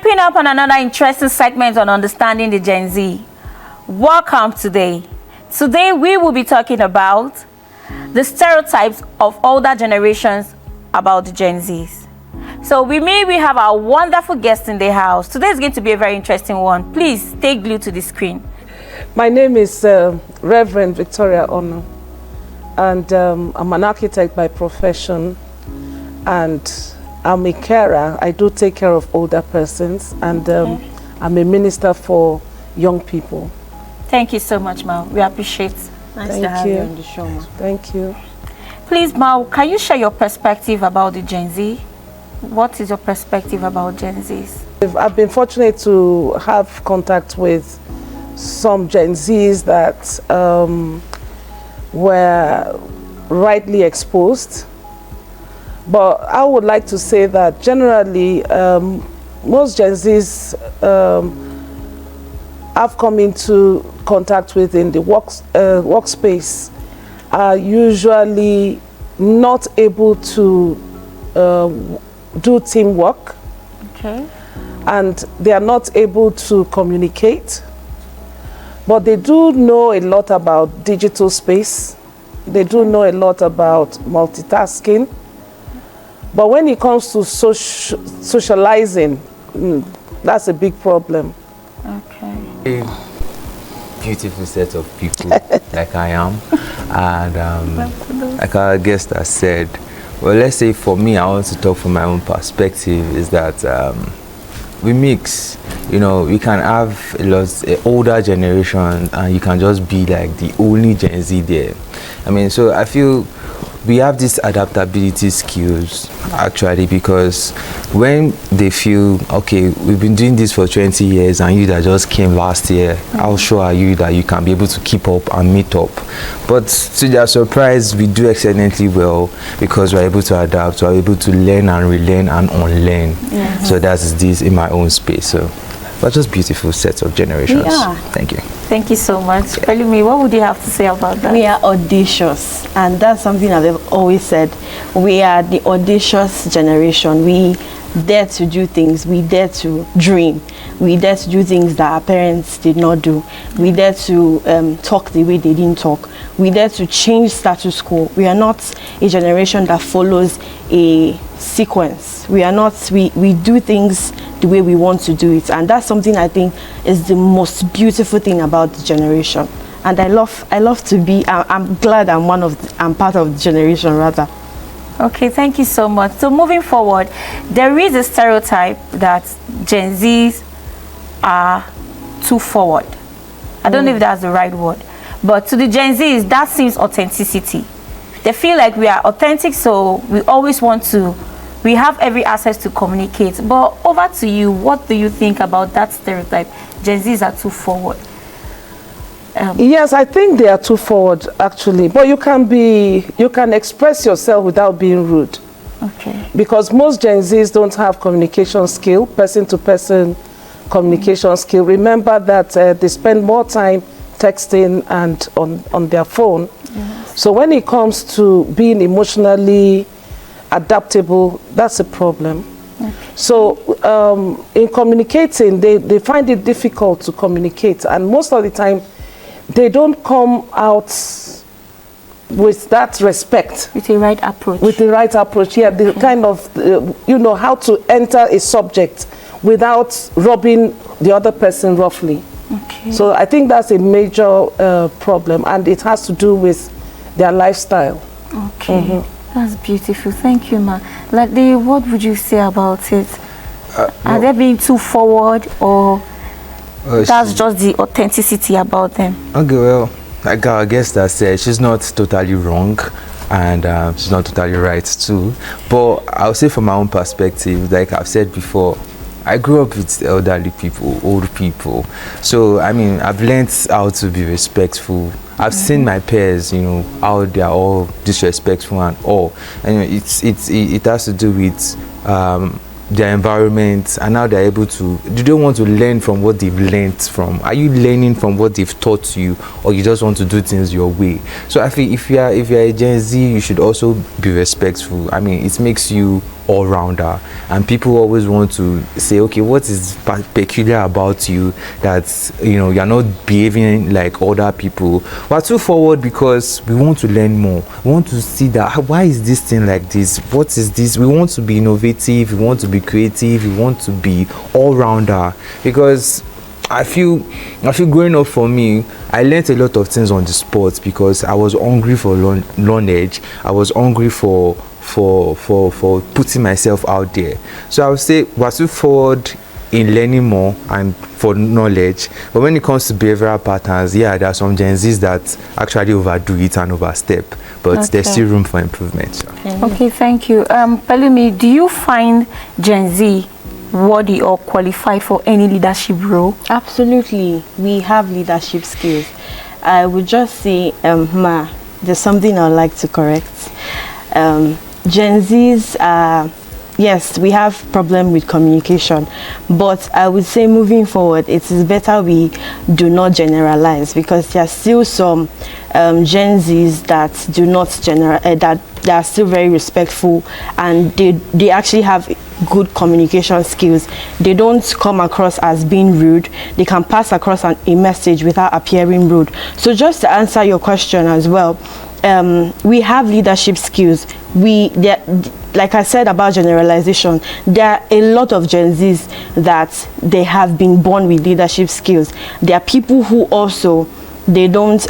Creeping up on another interesting segment on understanding the Gen Z. Welcome today. Today we will be talking about the stereotypes of older generations about the Gen Zs. So with me, we have our wonderful guest in the house. Today is going to be a very interesting one. Please stay glued to the screen. My name is Reverend Victoria Ono, and I'm an architect by profession, and I'm a carer. I do take care of older persons, and I'm a minister for young people. Thank you so much, Ma. We appreciate it. Nice to have you on the show, Ma. Thank you. Please, Ma, can you share your perspective about the Gen Z? What is your perspective about Gen Zs? I've been fortunate to have contact with some Gen Zs that were rightly exposed. But I would like to say that generally, most Gen Zs I've come into contact with in the workspace are usually not able to do teamwork. Okay. And they are not able to communicate. But they do know a lot about digital space. They do know a lot about multitasking. But when it comes to socializing, that's a big problem. Okay. A beautiful set of people like I am. And like our guest has said, well, let's say for me, I want to talk from my own perspective, is that we mix. You know, we can have an older generation and you can just be like the only Gen Z there. I mean, so I feel we have these adaptability skills actually, because when they feel, okay, we've been doing this for 20 years and you that just came last year, how sure are you that you can be able to keep up and meet up? But to their surprise, we do excellently well because we're able to adapt, we're able to learn and relearn and unlearn. So that's this in my own space. So but just beautiful sets of generations. Yeah. Thank you. Thank you so much. Pelumi, what would you have to say about that? We are audacious, and that's something I've always said. We are the audacious generation. We dare to do things. We dare to dream. We dare to do things that our parents did not do. We dare to talk the way they didn't talk. We dare to change status quo. We are not a generation that follows a sequence. We are not, we do things the way we want to do it, and that's something I think is the most beautiful thing about the generation. And I love to be, I'm glad I'm part of the generation rather. Okay, thank you so much. So moving forward, there is a stereotype that Gen Zs are too forward. I don't know if that's the right word, but to the Gen Zs, that seems authenticity. They feel like we are authentic, so we always want to, we have every access to communicate. But over to you, what do you think about that stereotype? Gen Zs are too forward. Yes, I think they are too forward actually, but you can express yourself without being rude. Okay. Because most Gen Zs don't have communication skill, person-to-person communication skill. Remember that they spend more time texting and on their phone. Yes. So when it comes to being emotionally adaptable, that's a problem. Okay. So in communicating, they find it difficult to communicate, and most of the time they don't come out with that respect. With the right approach. With the right approach, yeah. The kind of, you know, how to enter a subject without rubbing the other person roughly. Okay. So I think that's a major problem, and it has to do with their lifestyle. Okay. That's beautiful. Thank you, ma. Like, what would you say about it? Are they being too forward, or that's just the authenticity about them? Okay, well, like our guest has said, she's not totally wrong, and she's not totally right too. But I'll say from my own perspective, like I've said before, I grew up with elderly people, old people. So, I mean, I've learned how to be respectful. I've seen my peers, you know, how they are all disrespectful and all. And you know, it has to do with their environment, and now they're able to, do they want to learn from what they've learned from? Are you learning from what they've taught you, or you just want to do things your way? So I feel if you're a Gen Z, you should also be respectful. I mean, it makes you all-rounder, and people always want to say, okay, what is peculiar about you that, you know, you're not behaving like other people? We're too forward because we want to learn more. We want to see that, why is this thing like this? What is this? We want to be innovative, we want to be creative, we want to be all-rounder, because I feel growing up, for me, I learned a lot of things on the sport because I was hungry for knowledge. I was hungry for putting myself out there. So I would say we're too forward in learning more and for knowledge, but when it comes to behavioral patterns, yeah, there are some Gen Zs that actually overdo it and overstep, but there's still room for improvement. So. Okay, thank you. Pelumi, do you find Gen Z worthy or qualified for any leadership role? Absolutely, we have leadership skills. I would just say, there's something I'd like to correct. Gen Zs are, yes, we have problem with communication, but I would say moving forward, it is better we do not generalize, because there are still some Gen Zs that do not that are still very respectful, and they actually have good communication skills. They don't come across as being rude. They can pass across a message without appearing rude. So just to answer your question as well, we have leadership skills. Like I said about generalization, there are a lot of Gen Zs that they have been born with leadership skills. There are people who also, they don't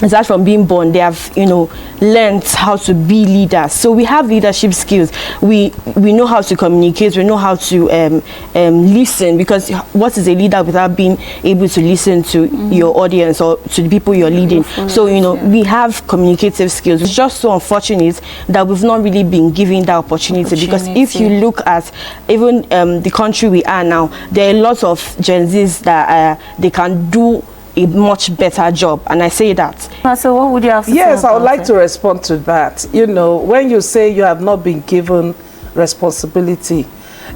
aside from being born, they have, you know, learned how to be leaders. So we have leadership skills. We know how to communicate. We know how to listen, because what is a leader without being able to listen to your audience or to the people you're leading? So, you know, we have communicative skills. It's just so unfortunate that we've not really been given that opportunity, because if you look at even the country we are now, there are lots of Gen Zs that they can do a much better job, and I say that. So what would you have to say? Yes, I would like to respond to that. You know, when you say you have not been given responsibility,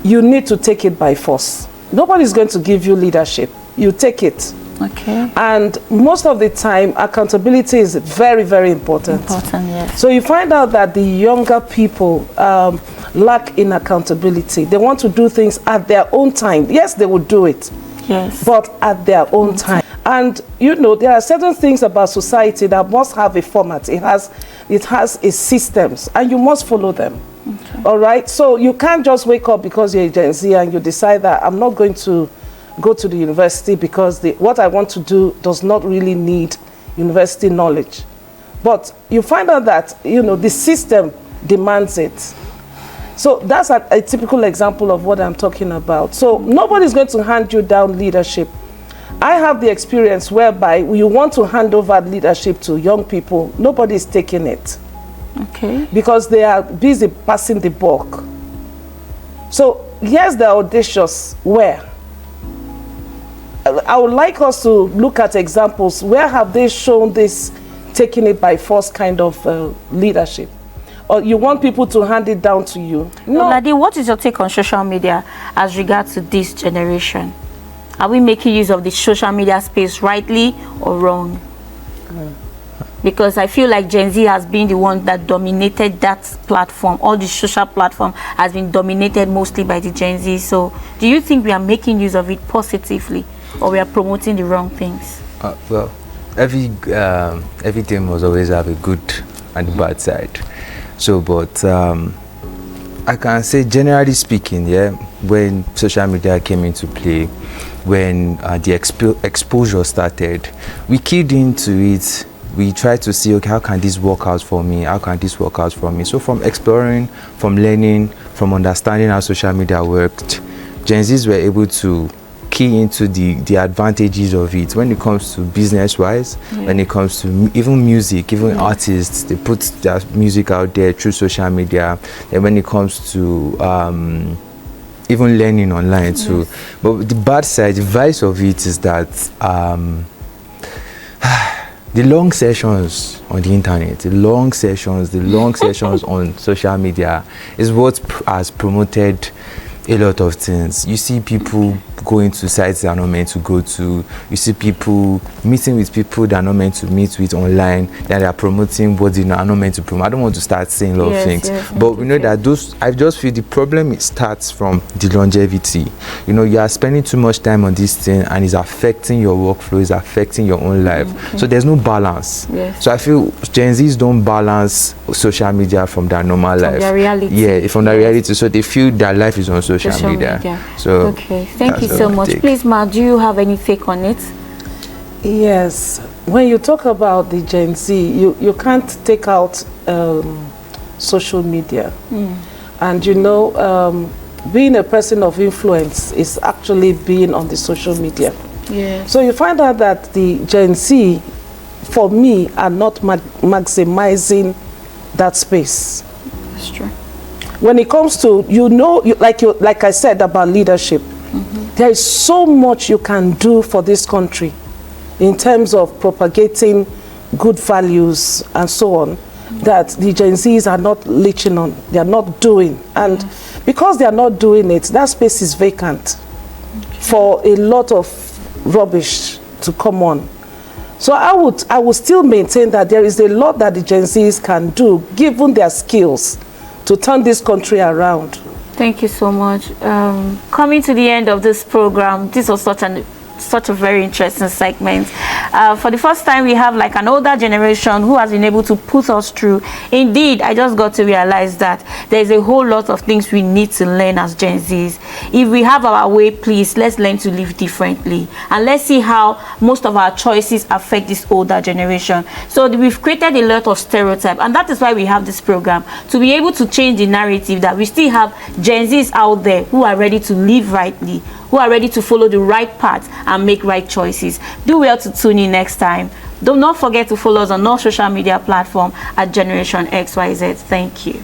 you need to take it by force. Nobody's going to give you leadership. You take it. Okay. And most of the time, accountability is very, very important. Yes. So you find out that the younger people lack in accountability. They want to do things at their own time. Yes, they will do it. Yes. But at their own time. And you know, there are certain things about society that must have a format. It has its systems, and you must follow them. Okay. All right. So you can't just wake up because you're a Gen Z and you decide that I'm not going to go to the university because what I want to do does not really need university knowledge. But you find out that, you know, the system demands it. So that's a typical example of what I'm talking about. So nobody's going to hand you down leadership. I have the experience whereby you want to hand over leadership to young people. Nobody's taking it. Okay. Because they are busy passing the buck. So yes, they're audacious. Where? I would like us to look at examples. Where have they shown this taking it by force kind of leadership? Or you want people to hand it down to you? No. Ladi, what is your take on social media as regards to this generation? Are we making use of the social media space rightly or wrong? Because I feel like Gen Z has been the one that dominated that platform. All the social platform has been dominated mostly by the Gen Z. So do you think we are making use of it positively, or we are promoting the wrong things? Well, everything must always have a good and bad side. So, but I can say, generally speaking, yeah, when social media came into play, when the exposure started, we keyed into it. We tried to see, okay, how can this work out for me? How can this work out for me? So from exploring, from learning, from understanding how social media worked, Gen Zs were able to key into the advantages of it when it comes to business-wise, when it comes to even music, even artists, they put their music out there through social media, and when it comes to even learning online too. But the bad side, the vice of it is that the long sessions on the internet, the long sessions on social media is what has promoted a lot of things. You see people going to sites they are not meant to go to. You see people meeting with people they are not meant to meet with online. Then they are promoting what they are not meant to promote. I don't want to start saying a lot of things, but we know that those. I just feel the problem it starts from the longevity. You know, you are spending too much time on this thing, and it's affecting your workflow, it's affecting your own life. So there's no balance. So I feel Gen Zs don't balance social media from their normal life. Their reality. Yeah, from their reality. So they feel their life is on social media. So okay, thank you so much. Please, Ma, do you have any take on it? Yes. When you talk about the Gen Z, you can't take out social media. And you know, being a person of influence is actually being on the social media. So you find out that the Gen Z, for me, are not maximizing that space. That's true. When it comes to, like I said about leadership, there is so much you can do for this country in terms of propagating good values and so on, that the Gen Zs are not leeching on, they are not doing. And because they are not doing it, that space is vacant for a lot of rubbish to come on. So I would still maintain that there is a lot that the Gen Zs can do, given their skills, to turn this country around. Thank you so much. Coming to the end of this program, this was such a very interesting segment. For the first time, we have like an older generation who has been able to put us through. Indeed, I just got to realize that there's a whole lot of things we need to learn as Gen Zs. If we have our way, please, let's learn to live differently. And let's see how most of our choices affect this older generation. So we've created a lot of stereotypes, and that is why we have this program, to be able to change the narrative that we still have Gen Zs out there who are ready to live rightly, who are ready to follow the right path and make right choices. Do well to tune in next time. Do not forget to follow us on all social media platforms at Generation XYZ. Thank you.